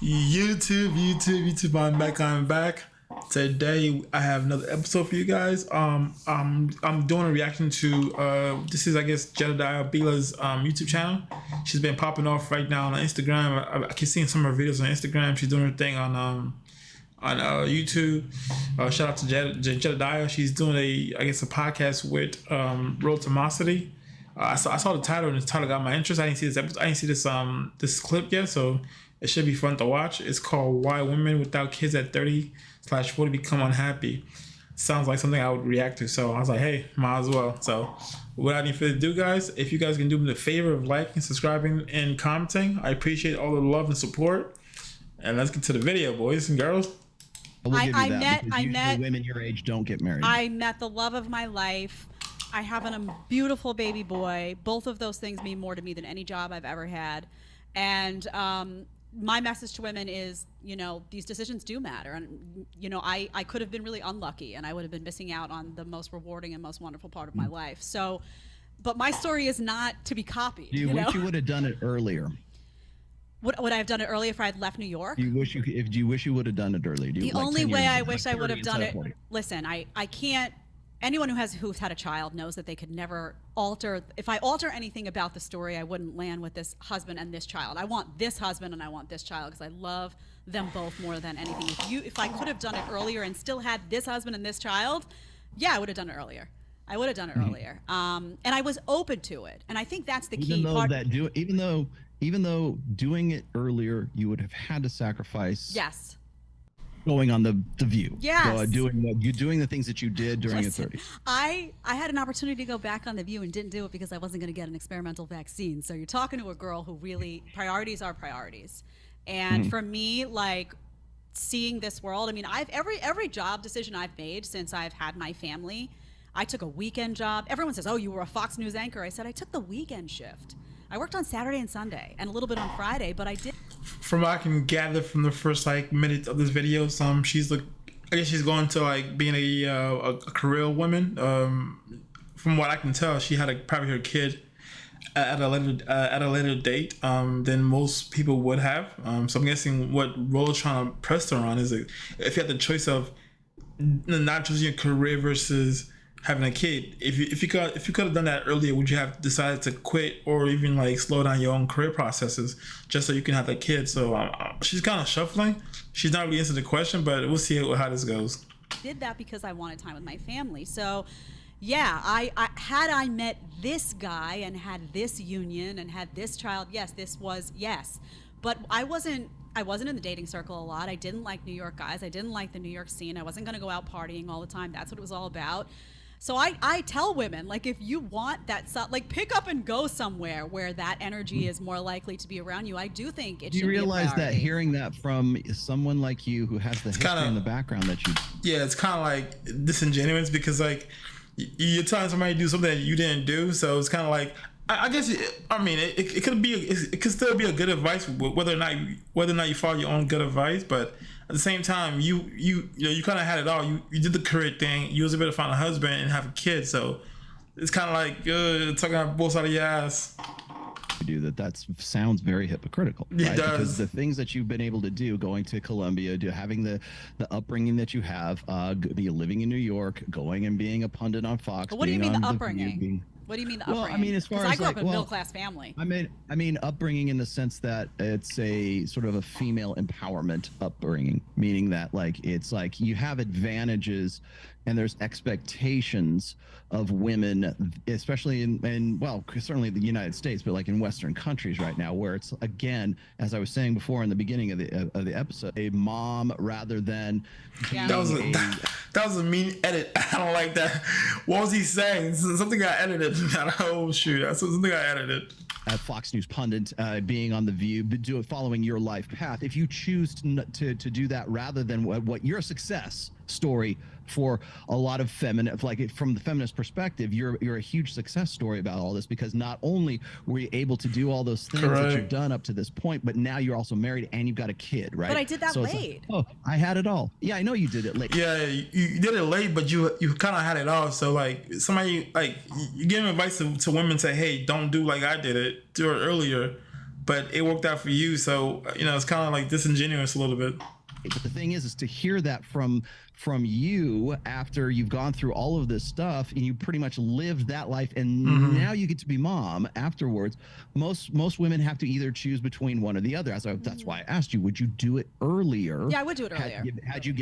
YouTube. I'm back. Today I have another episode for you guys. I'm doing a reaction to this is I guess Jedediah Bila's YouTube channel. She's been popping off right now on Instagram. I keep seeing some of her videos on Instagram. She's doing her thing on YouTube. Shout out to Jedediah. She's doing a podcast with Road to Mosity. I saw the title and the title got my interest. I didn't see this episode. I didn't see this clip yet, so it should be fun to watch. It's called "Why Women Without Kids at 30/40 Become Unhappy." Sounds like something I would react to, so I was like, hey, might as well. So without any further ado, guys, if you guys can do me the favor of liking, subscribing, and commenting, I appreciate all the love and support. And let's get to the video, boys and girls. I met women your age don't get married. I met the love of my life. I have a beautiful baby boy. Both of those things mean more to me than any job I've ever had. And my message to women is, you know, these decisions do matter. And, you know, I could have been really unlucky and I would have been missing out on the most rewarding and most wonderful part of my life. So, but my story is not to be copied. Do you wish you would have done it earlier? Would I have done it earlier if I had left New York? Do you wish you would have done it earlier? The only way I wish I would have done it, listen, I can't. Anyone who's had a child knows that they could never alter. If I alter anything about the story, I wouldn't land with this husband and this child. I want this husband and I want this child because I love them both more than anything. If I could have done it earlier and still had this husband and this child, yeah, I would have done it earlier. I would have done it earlier. And I was open to it. And I think that's the key part. Even though doing it earlier, you would have had to sacrifice. Yes. Going on the View. Yes. Doing the things that you did during your 30s. I had an opportunity to go back on the View and didn't do it because I wasn't going to get an experimental vaccine. So you're talking to a girl who really, priorities are priorities. And for me, like seeing this world, I mean, every job decision I've made since I've had my family, I took a weekend job. Everyone says, oh, you were a Fox News anchor. I said, I took the weekend shift. I worked on Saturday and Sunday and a little bit on Friday, but I did. From what I can gather from the first minute of this video, I guess she's going to like being a career woman. From what I can tell, she had probably her kid at a later date than most people would have. So I'm guessing what Rollo's trying to press her on is if you had the choice of not choosing your career versus having a kid, if you could have done that earlier, would you have decided to quit or even like slow down your own career processes just so you can have a kid? So she's kind of shuffling. She's not really answering the question, but we'll see how this goes. I did that because I wanted time with my family. So yeah, I had I met this guy and had this union and had this child, yes. But I wasn't in the dating circle a lot. I didn't like New York guys. I didn't like the New York scene. I wasn't going to go out partying all the time. That's what it was all about. So I tell women, like, if you want that, like, pick up and go somewhere where that energy is more likely to be around you. I do think it should be a priority. Do you realize that hearing that from someone like you who has the history in the background that you... Yeah, it's kind of like disingenuous because, like, you're telling somebody to do something that you didn't do. So it's kind of like, I guess, it could still be a good advice whether or not you follow your own good advice, but at the same time, you kind of had it all. You did the career thing. You was able to find a husband and have a kid. So it's kind of like talking out both sides of your ass. You do that sounds very hypocritical. It right? does. Because the things that you've been able to do, going to Columbia, having the upbringing that you have, living in New York, going and being a pundit on Fox. But what do you mean the upbringing? What do you mean the upbringing? Well, I mean, as far as I grew up in a middle-class family. I mean, upbringing in the sense that it's a sort of a female empowerment upbringing, meaning that like it's like you have advantages and there's expectations of women, especially in certainly the United States, but like in Western countries right now, where it's, again, as I was saying before in the beginning of the episode, a mom rather than that was a mean edit. I don't like that. What was he saying? Something got edited. Oh shoot, that's something I edited. Fox News pundit, being on the View, following your life path. If you choose to do that rather than what your success story for a lot of from the feminist perspective, you're a huge success story about all this, because not only were you able to do all those things that you've done up to this point, but now you're also married and you've got a kid, right? But I did that late. Like, oh, I had it all. Yeah, I know you did it late. Yeah, you did it late, but you kind of had it all. So like somebody, like, you give advice to women, say, hey, don't do like I did it, do it earlier. but it worked out for you. So it's kind of like disingenuous a little bit. But the thing is to hear that from you after you've gone through all of this stuff and you pretty much lived that life, and now you get to be mom afterwards. Most women have to either choose between one or the other. That's why I asked you, would you do it earlier? Yeah, I would do it earlier. Had you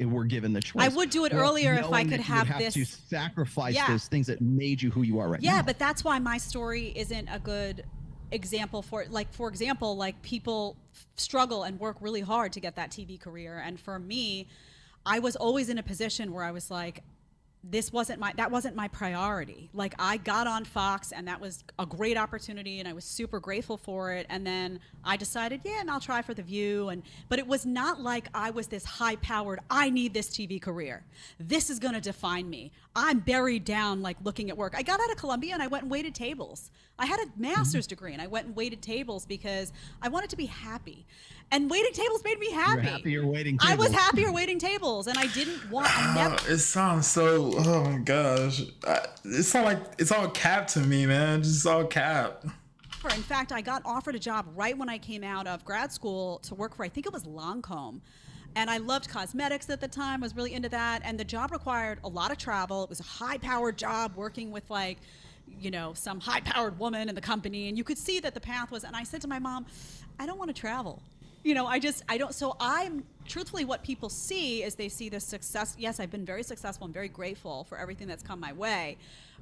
were given the choice? I would do it earlier if I could have this. this. To sacrifice those things that made you who you are right now. Yeah, but that's why my story isn't a good example for example, like people struggle and work really hard to get that TV career, and for me, I was always in a position where I was like, that wasn't my priority. Like, I got on Fox and that was a great opportunity and I was super grateful for it, and then I decided, and I'll try for The View, but it was not like I was this high powered, I need this TV career, this is going to define me. I'm buried down like looking at work. I got out of Columbia and I went and waited tables. I had a master's degree and I went and waited tables because I wanted to be happy. And waiting tables made me happy. You're happier waiting tables. I was happier waiting tables, and I didn't want. It sounds so. Oh my gosh, it's not like it's all cap to me, man. Just all cap. In fact, I got offered a job right when I came out of grad school to work for, I think it was Lancome. And I loved cosmetics at the time. I was really into that. And the job required a lot of travel. It was a high-powered job working with some high-powered woman in the company. And you could see that the path was, and I said to my mom, I don't want to travel. I don't. So I'm truthfully, what people see is they see the success. Yes, I've been very successful and very grateful for everything that's come my way,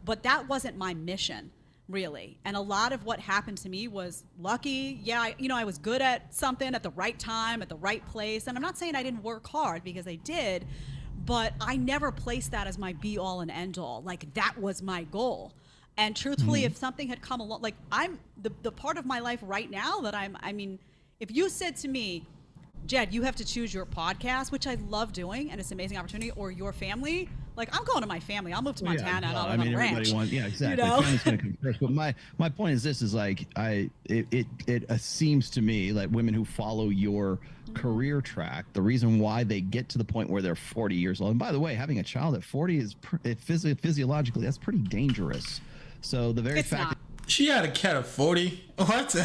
but that wasn't my mission, really. And a lot of what happened to me was lucky. Yeah, I was good at something at the right time, at the right place. And I'm not saying I didn't work hard, because I did, but I never placed that as my be all and end all. Like, that was my goal. And truthfully, if something had come along, like, I'm the part of my life right now that if you said to me, Jed, you have to choose your podcast, which I love doing, and it's an amazing opportunity, or your family, like, I'm going to my family. I'll move to Montana and I'll live on a ranch. Exactly. Family's going to come first. But my point is this: is like it seems to me like women who follow your career track, the reason why they get to the point where they're 40 years old. And by the way, having a child at 40 is physiologically that's pretty dangerous. So the very fact that she had a cat at 40. What?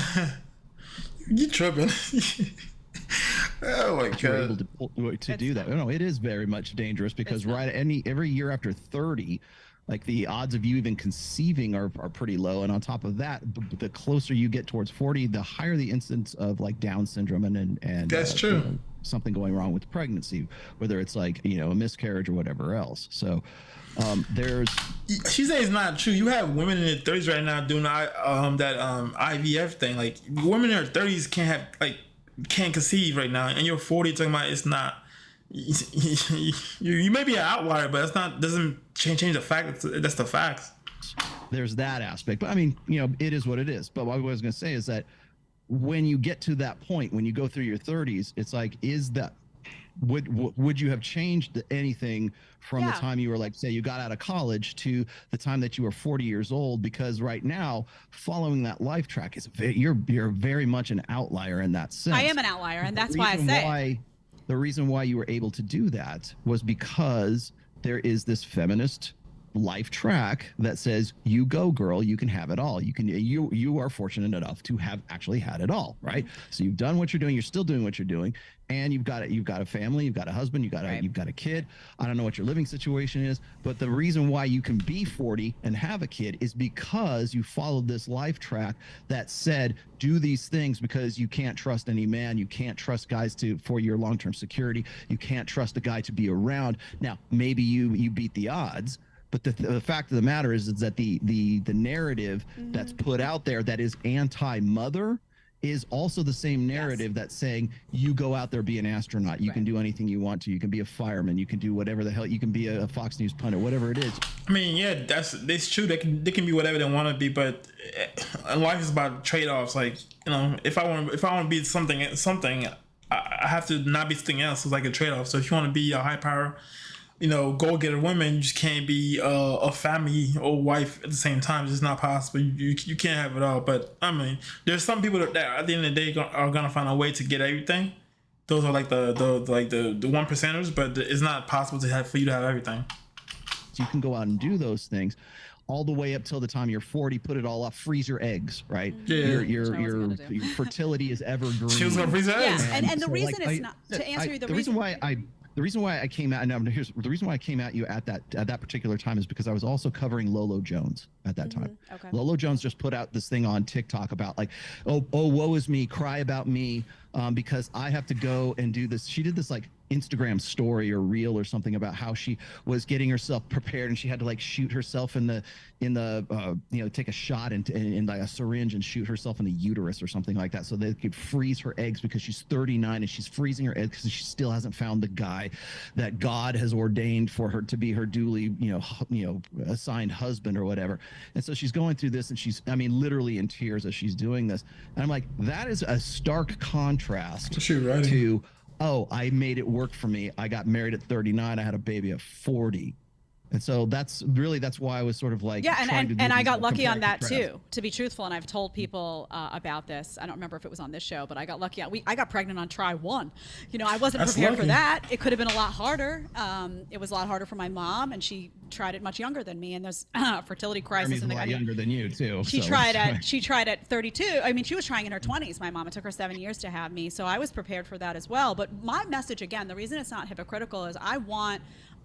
You tripping? Oh my god! You're able to do that. No, it is very much dangerous, because every year after 30, like, the odds of you even conceiving are pretty low, and on top of that, the closer you get towards 40, the higher the incidence of like Down syndrome and that's true. Something going wrong with pregnancy, whether it's like a miscarriage or whatever else. So she says it's not true. You have women in their 30s right now doing that IVF thing. Like, women in their 30s can't conceive right now, and you're 40 talking about it's not. You may be an outlier, but doesn't change the fact. That's the facts. There's that aspect, but I mean, it is what it is. But what I was going to say is that when you get to that point, when you go through your 30s, it's like, would you have changed anything from the time you were, like, say you got out of college to the time that you were 40 years old? Because right now, following that life track is you're very much an outlier in that sense. I am an outlier, and that's why I say the reason why you were able to do that was because there is this feminist life track that says, you go, girl, you can have it all. You are fortunate enough to have actually had it all, right? So you've done what you're doing, you're still doing what you're doing, and you've got a family, you've got a husband, you've got a kid. I don't know what your living situation is, but the reason why you can be 40 and have a kid is because you followed this life track that said, do these things, because you can't trust any man, you can't trust guys for your long-term security, you can't trust a guy to be around. Now, maybe you beat the odds, but the fact of the matter is that the narrative that's put out there that is anti-mother is also the same narrative that's saying, you go out there, be an astronaut, you can do anything you want to, you can be a fireman, you can do whatever the hell, you can be a Fox News pundit, whatever it is. I mean, yeah, that's true. They can be whatever they want to be, but life is about trade-offs. Like, if I want to be something, I have to not be something else. It's like a trade-off. So if you want to be a high power, go-getter woman, you just can't be a family or wife at the same time. It's just not possible. You can't have it all. But I mean, there's some people that at the end of the day are gonna find a way to get everything. Those are like the one percenters, but it's not possible for you to have everything. So you can go out and do those things. all the way up till the time you're 40, put it all off, freeze your eggs, right? Yeah. Your fertility is evergreen. She was gonna freeze her eggs. Yeah, and the so, reason like, it's not to answer you, the reason why I came out, and here's the reason why I came at you at that particular time is because I was also covering Lolo Jones at that time. Okay. Lolo Jones just put out this thing on TikTok about like, oh, woe is me, cry about me, because I have to go and do this. She did this like Instagram story or reel or something about how she was getting herself prepared and she had to like shoot herself in the take a shot in like a syringe and shoot herself in the uterus or something like that so they could freeze her eggs because she's 39 and she's freezing her eggs because she still hasn't found the guy that God has ordained for her to be her duly assigned husband or whatever. And so she's going through this and she's literally in tears as she's doing this, and I'm like, that is a stark contrast to, oh, I made it work for me. I got married at 39. I had a baby at 40. And so that's why I was sort of like, and I got lucky on that too, to be truthful. And I've told people about this. I don't remember if it was on this show, but I got lucky. I got pregnant on try one. I wasn't prepared for that. It could have been a lot harder. It was a lot harder for my mom, and she tried it much younger than me. And there's fertility crisis. A lot younger than you too. She tried at 32. I mean, she was trying in her 20s. My mom. It took her 7 years to have me, so I was prepared for that as well. But my message, again, the reason it's not hypocritical is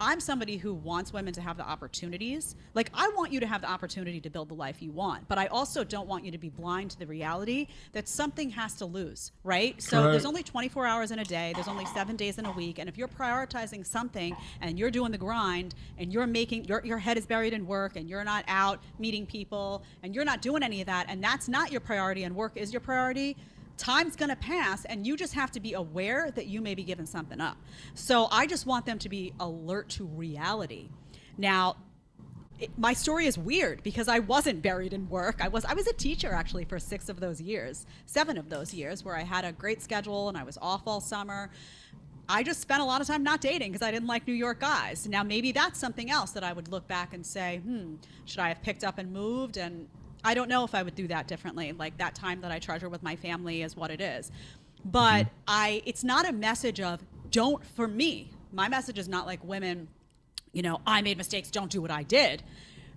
I'm somebody who wants women to have the opportunities. Like, I want you to have the opportunity to build the life you want, but I also don't want you to be blind to the reality that something has to lose, right? So there's only 24 hours in a day. There's only 7 days in a week. And if you're prioritizing something and you're doing the grind and you're making, your head is buried in work and you're not out meeting people and you're not doing any of that, and that's not your priority and work is your priority, time's going to pass and you just have to be aware that you may be giving something up. So I just want them to be alert to reality. Now, my story is weird because I wasn't buried in work. I was a teacher actually for 7 of those years where I had a great schedule and I was off all summer. I just spent a lot of time not dating because I didn't like New York guys. Now maybe that's something else that I would look back and say, should I have picked up and moved? And I don't know if I would do that differently. Like, that time that I treasure with my family is what it is. But it's not a message of for me, my message is not like women, I made mistakes, don't do what I did.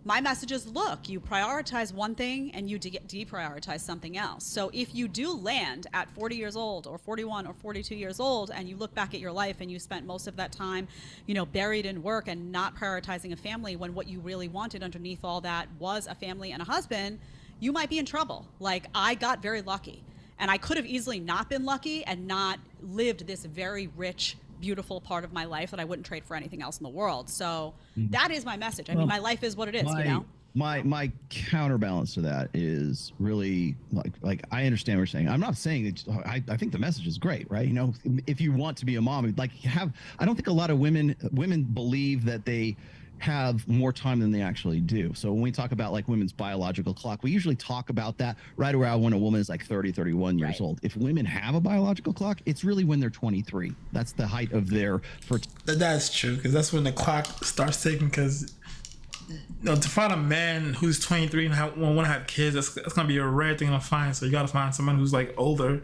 My message is, look, you prioritize one thing and you deprioritize something else. So if you do land at 40 years old or 41 or 42 years old and you look back at your life and you spent most of that time, buried in work and not prioritizing a family when what you really wanted underneath all that was a family and a husband, you might be in trouble. Like, I got very lucky, and I could have easily not been lucky and not lived this very rich, beautiful part of my life that I wouldn't trade for anything else in the world. So that is my message. I mean, my life is what it is, My counterbalance to that is really like I understand what you're saying. I'm not saying that I think the message is great, right? If you want to be a mom, I don't think a lot of women believe that they have more time than they actually do. So when we talk about like women's biological clock, we usually talk about that right around when a woman is like 30, 31 years old. If women have a biological clock, it's really when they're 23. That's the height of their fertility. That's true, because that's when the clock starts ticking. Because to find a man who's 23 and want to have kids, that's gonna be a rare thing to find. So you got to find someone who's like older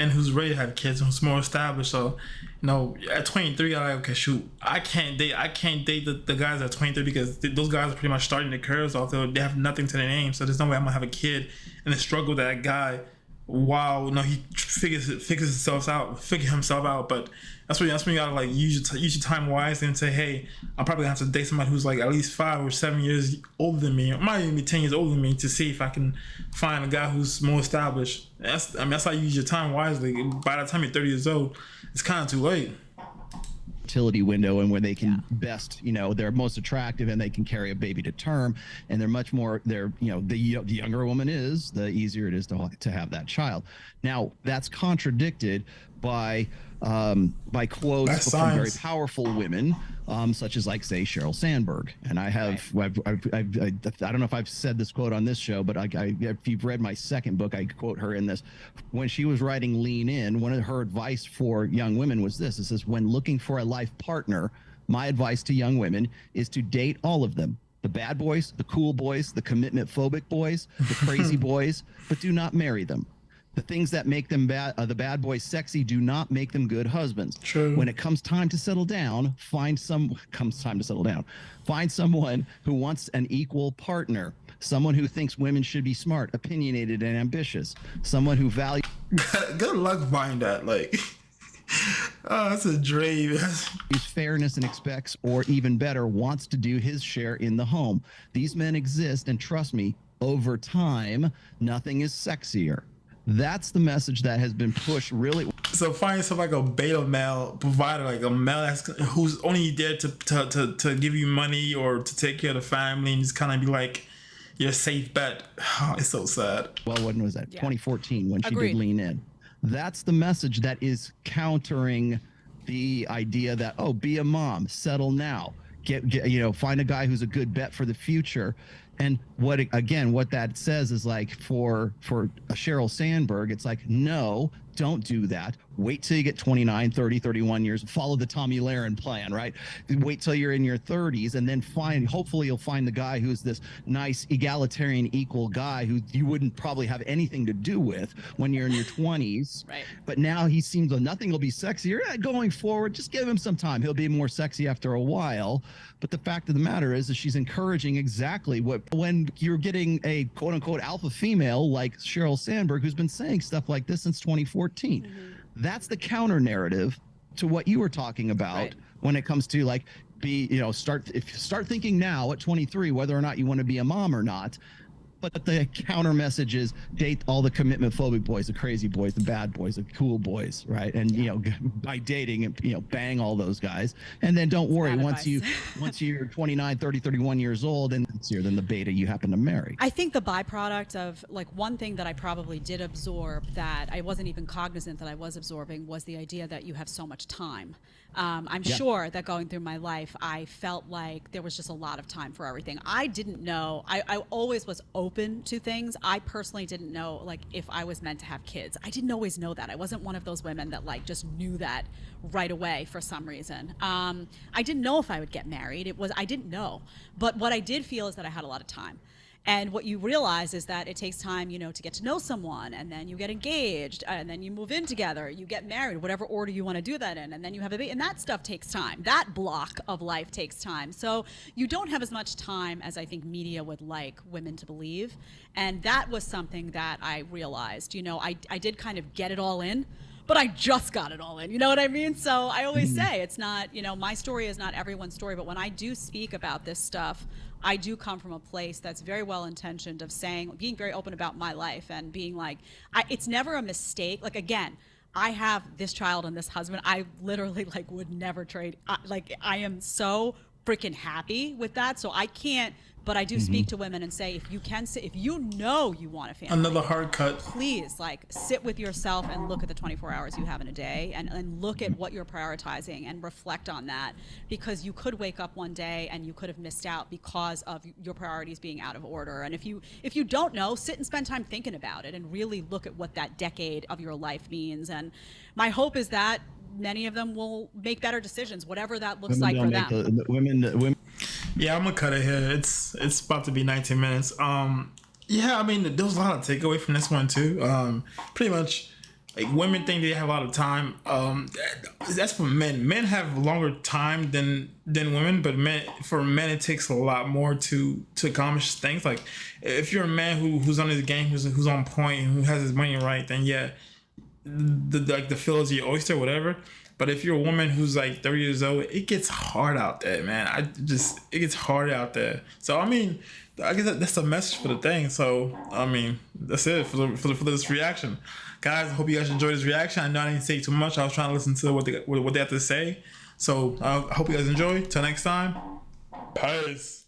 and who's ready to have kids and who's more established. So, at 23, I'm like, okay, shoot, I can't date the guys at 23 because those guys are pretty much starting their careers off. They have nothing to their name, so there's no way I'm gonna have a kid and then struggle with that guy while he figures himself out. But that's when you gotta like use your time wisely and say, hey, I'm probably gonna have to date somebody who's like at least 5 or 7 years older than me, or might even be 10 years older than me, to see if I can find a guy who's more established. That's how you use your time wisely. By the time you're 30 years old, it's kind of too late. Fertility window and where they can best, they're most attractive and they can carry a baby to term, and they're much more, the younger a woman is, the easier it is to have that child. Now that's contradicted by quotes from very powerful women, such as like say Sheryl Sandberg. And I don't know if I've said this quote on this show, but if you've read my second book, I quote her in this. When she was writing Lean In, one of her advice for young women was this. It says, when looking for a life partner, my advice to young women is to date all of them. The bad boys, the cool boys, the commitment phobic boys, the crazy boys, but do not marry them. The things that make them bad, the bad boys sexy, do not make them good husbands. True. When it comes time to settle down, find someone who wants an equal partner, someone who thinks women should be smart, opinionated, and ambitious, someone who values Good luck buying that. Like, oh, that's a dream. fairness and expects, or even better, wants to do his share in the home. These men exist, and trust me, over time, nothing is sexier. That's the message that has been pushed really. So find yourself like a beta male provider, like a male who's only there to give you money or to take care of the family, and just kind of be like your safe bet. Oh, it's so sad. Well, when was that? Yeah. 2014, when she Agreed. did lean in. That's the message that is countering the idea that, oh, be a mom, settle now, get find a guy who's a good bet for the future. And what that says is, like, for a Sheryl Sandberg, it's like, no, don't do that. Wait till you get 29, 30, 31 years. Follow the Tomi Lahren plan, right? Wait till you're in your 30s, and then hopefully you'll find the guy who's this nice egalitarian equal guy who you wouldn't probably have anything to do with when you're in your 20s. Right. But now he seems like nothing will be sexier. Going forward, just give him some time. He'll be more sexy after a while. But the fact of the matter is that she's encouraging exactly when you're getting a quote unquote alpha female like Sheryl Sandberg, who's been saying stuff like this since 2014. Mm-hmm. That's the counter narrative to what you were talking about, Right. when it comes to, like, start thinking now at 23 whether or not you want to be a mom or not. But the counter message is date all the commitment phobic boys, the crazy boys, the bad boys, the cool boys, right? And by dating, bang all those guys, and then don't worry, bad once you're 29, 30, 31 years old and sexier than the beta you happen to marry. I think the byproduct of, like, one thing that I probably did absorb that I wasn't even cognizant that I was absorbing was the idea that you have so much time. I'm sure that going through my life, I felt like there was just a lot of time for everything. I didn't know. I always was open to things. I personally didn't know, like, if I was meant to have kids. I didn't always know that. I wasn't one of those women that, like, just knew that right away for some reason. I didn't know if I would get married. I didn't know. But what I did feel is that I had a lot of time. And what you realize is that it takes time, to get to know someone, and then you get engaged, and then you move in together, you get married, whatever order you want to do that in, and then you have a baby, and that stuff takes time. That block of life takes time. So you don't have as much time as I think media would like women to believe. And that was something that I realized. I did kind of get it all in, but I just got it all in. You know what I mean? So I always say it's not, my story is not everyone's story, but when I do speak about this stuff, I do come from a place that's very well intentioned of being very open about my life and being like, it's never a mistake. Like, again, I have this child and this husband. I literally, like, would never trade. I am so freaking happy with that. So I can't, but I do speak to women and say, if you you want a family. Another hard cut. Please, like, sit with yourself and look at the 24 hours you have in a day and look at what you're prioritizing and reflect on that, because you could wake up one day and you could have missed out because of your priorities being out of order. And if you don't know, sit and spend time thinking about it and really look at what that decade of your life means. And my hope is that many of them will make better decisions, whatever that looks like for them. Women. Yeah, I'm gonna cut it here. It's about to be 19 minutes. Yeah, I mean, there was a lot of takeaway from this one too. Pretty much, like, women think they have a lot of time. That's for men. Men have longer time than women, but for men it takes a lot more to accomplish things. Like, if you're a man who's on his game, who's on point, and who has his money right, then yeah, the field is your oyster, whatever. But if you're a woman who's like 30 years old, it gets hard out there, man. It gets hard out there. So, I mean, I guess that's the message for the thing. So, I mean, that's it for this reaction. Guys, I hope you guys enjoyed this reaction. I know I didn't say too much. I was trying to listen to what they have to say. So, I hope you guys enjoy. Till next time, peace.